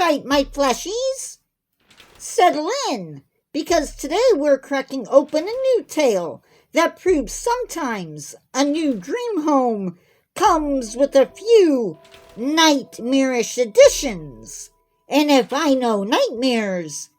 right, my fleshies. Settle in, because today we're cracking open a new tale that proves sometimes a new dream home comes with a few nightmarish additions. And if I know nightmares,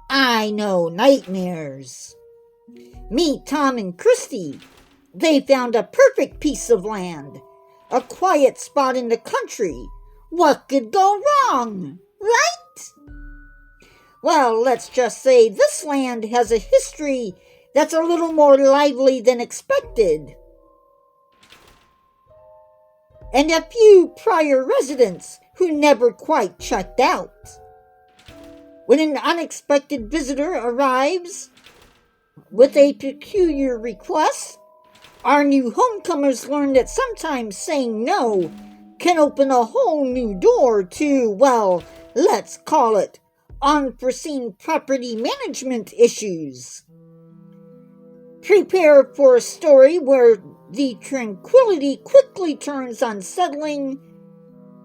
I know nightmares. Meet Tom and Christy. They found a perfect piece of land, a quiet spot in the country. What could go wrong, right? Well, let's just say this land has a history that's a little more lively than expected. And a few prior residents who never quite checked out. When an unexpected visitor arrives with a peculiar request, our new homecomers learn that sometimes saying no can open a whole new door to, well, let's call it unforeseen property management issues. Prepare for a story where the tranquility quickly turns unsettling,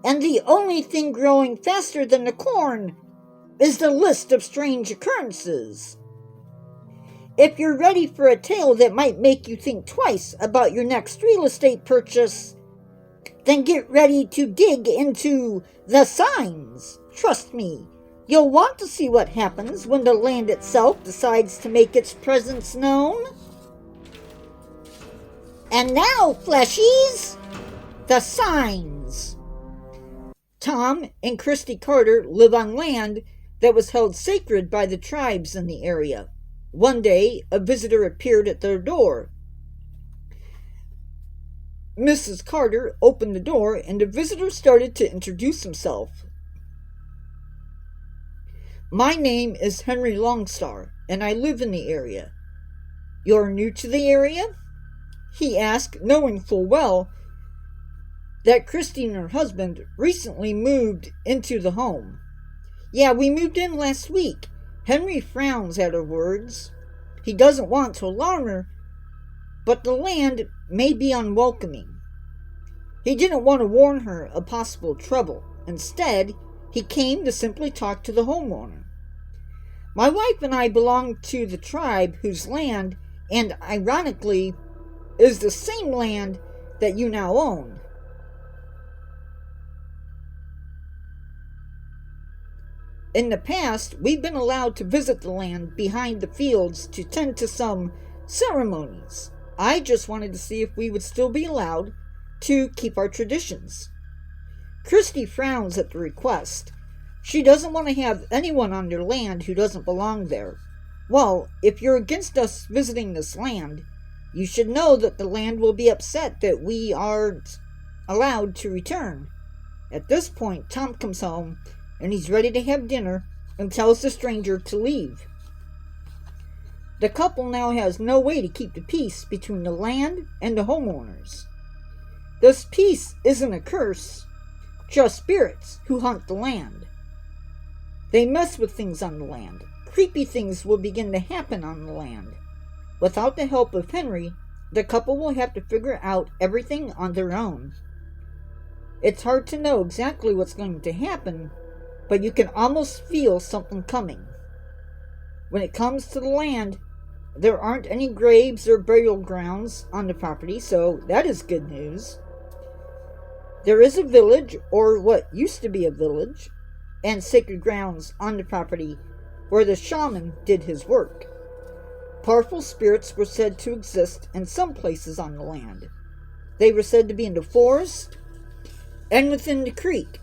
and the only thing growing faster than the corn is the list of strange occurrences. If you're ready for a tale that might make you think twice about your next real estate purchase, then get ready to dig into the signs. Trust me, you'll want to see what happens when the land itself decides to make its presence known. And now, fleshies, the signs. Tom and Christy Carter live on land that was held sacred by the tribes in the area. One day, a visitor appeared at their door. Mrs. Carter opened the door, and the visitor started to introduce himself. My name is Henry Longstar, and I live in the area. You're new to the area? He asked, knowing full well that Christy and her husband recently moved into the home. Yeah, we moved in last week. Henry frowns at her words. He doesn't want to alarm her, but the land may be unwelcoming. He didn't want to warn her of possible trouble. Instead, he came to simply talk to the homeowner. My wife and I belong to the tribe whose land, and ironically, is the same land that you now own. In the past, we've been allowed to visit the land behind the fields to tend to some ceremonies. I just wanted to see if we would still be allowed to keep our traditions. Christy frowns at the request. She doesn't want to have anyone on their land who doesn't belong there. Well, if you're against us visiting this land, you should know that the land will be upset that we aren't allowed to return. At this point, Tom comes home, and he's ready to have dinner and tells the stranger to leave. The couple now has no way to keep the peace between the land and the homeowners. This peace isn't a curse, just spirits who hunt the land. They mess with things on the land. Creepy things will begin to happen on the land. Without the help of Henry, the couple will have to figure out everything on their own. It's hard to know exactly what's going to happen, but you can almost feel something coming. When it comes to the land, there aren't any graves or burial grounds on the property, so that is good news. There is a village, or what used to be a village, and sacred grounds on the property where the shaman did his work. Powerful spirits were said to exist in some places on the land. They were said to be in the forest and within the creek.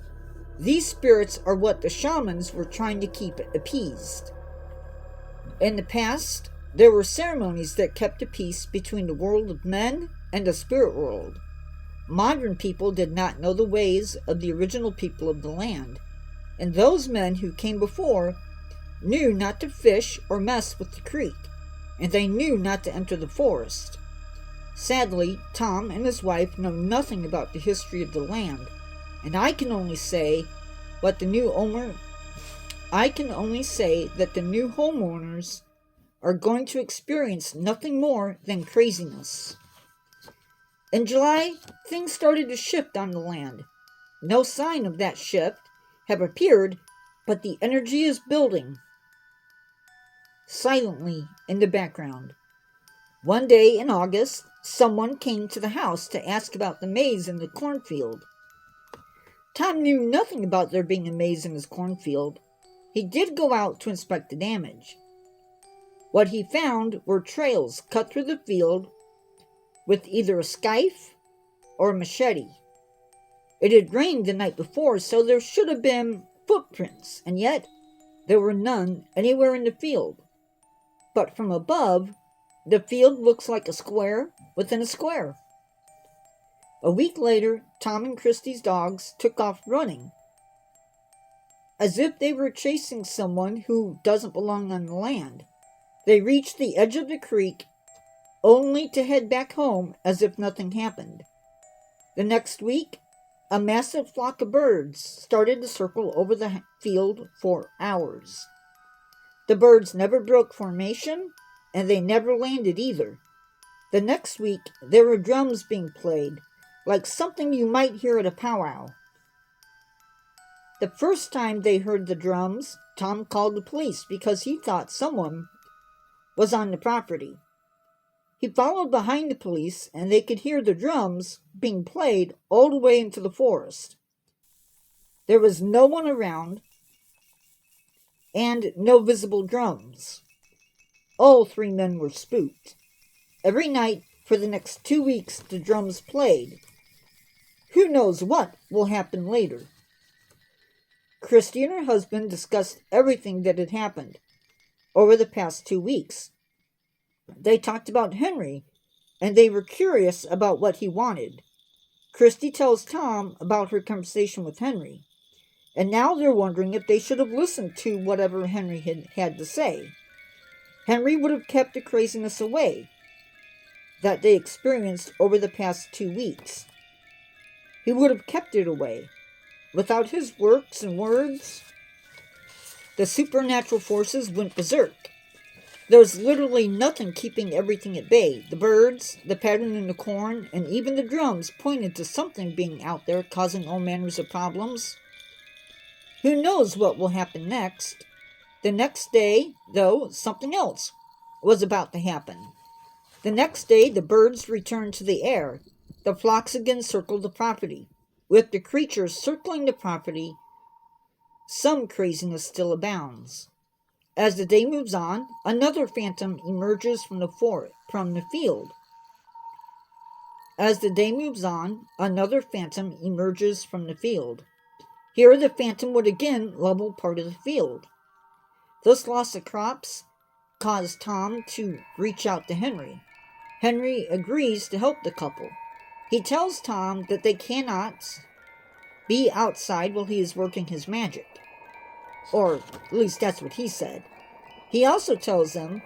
These spirits are what the shamans were trying to keep appeased. In the past, there were ceremonies that kept the peace between the world of men and the spirit world. Modern people did not know the ways of the original people of the land, and those men who came before knew not to fish or mess with the creek, and they knew not to enter the forest. Sadly, Tom and his wife know nothing about the history of the land, and I can only say that the new homeowners are going to experience nothing more than craziness. In July, things started to shift on the land. No sign of that shift have appeared but the energy is building silently in the background. One day in August, someone came to the house to ask about the maze in the cornfield. Tom knew nothing about there being a maze in his cornfield. He did go out to inspect the damage. What he found were trails cut through the field with either a scythe or a machete. It had rained the night before, so there should have been footprints, and yet there were none anywhere in the field. But from above, the field looks like a square within a square. A week later, Tom and Christy's dogs took off running, as if they were chasing someone who doesn't belong on the land. They reached the edge of the creek, only to head back home as if nothing happened. The next week, a massive flock of birds started to circle over the field for hours. The birds never broke formation, and they never landed either. The next week, there were drums being played, like something you might hear at a powwow. The first time they heard the drums, Tom called the police because he thought someone was on the property. He followed behind the police, and they could hear the drums being played all the way into the forest. There was no one around, and no visible drums. All three men were spooked. Every night for the next 2 weeks the drums played. Who knows what will happen later? Christy and her husband discussed everything that had happened over the past 2 weeks. They talked about Henry, and they were curious about what he wanted. Christy tells Tom about her conversation with Henry, and now they're wondering if they should have listened to whatever Henry had to say. Henry would have kept the craziness away that they experienced over the past 2 weeks. He would have kept it away. Without his works and words, the supernatural forces went berserk. There's literally nothing keeping everything at bay. The birds, the pattern in the corn, and even the drums pointed to something being out there causing all manners of problems. Who knows what will happen next? The next day, though, something else was about to happen. The next day, the birds returned to the air. The flocks again circled the property. With the creatures circling the property, some craziness still abounds. As the day moves on, another phantom emerges from the field. As the day moves on, another phantom emerges from the field. Here the phantom would again level part of the field. This loss of crops caused Tom to reach out to Henry. Henry agrees to help the couple. He tells Tom that they cannot be outside while he is working his magic. Or at least that's what he said. He also tells them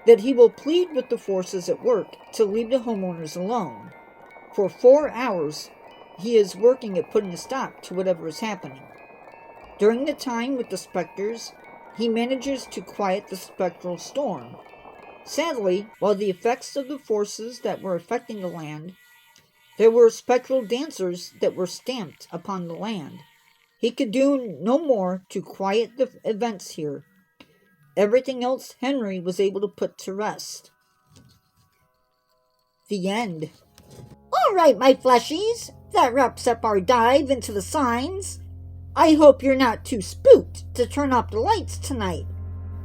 that he will plead with the forces at work to leave the homeowners alone. For 4 hours, he is working at putting a stop to whatever is happening. During the time with the specters, he manages to quiet the spectral storm. Sadly, while the effects of the forces that were affecting the land, there were spectral dancers that were stamped upon the land. He could do no more to quiet the events here. Everything else Henry was able to put to rest. The end. All right, my fleshies, that wraps up our dive into the signs. I hope you're not too spooked to turn off the lights tonight.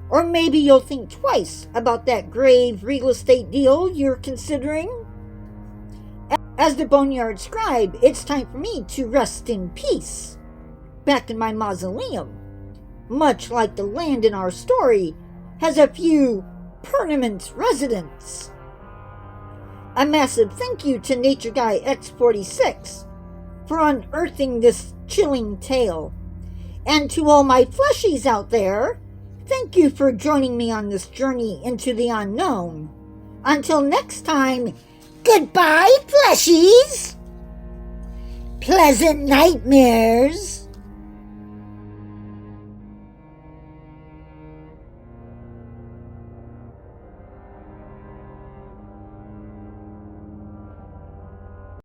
Or maybe you'll think twice about that grave real estate deal you're considering. As the Boneyard Scribe, it's time for me to rest in peace, back in my mausoleum. Much like the land in our story has a few permanent residents. A massive thank you to Nature Guy X46 for unearthing this chilling tale. And to all my fleshies out there, thank you for joining me on this journey into the unknown. Until next time, goodbye, fleshies! Pleasant nightmares!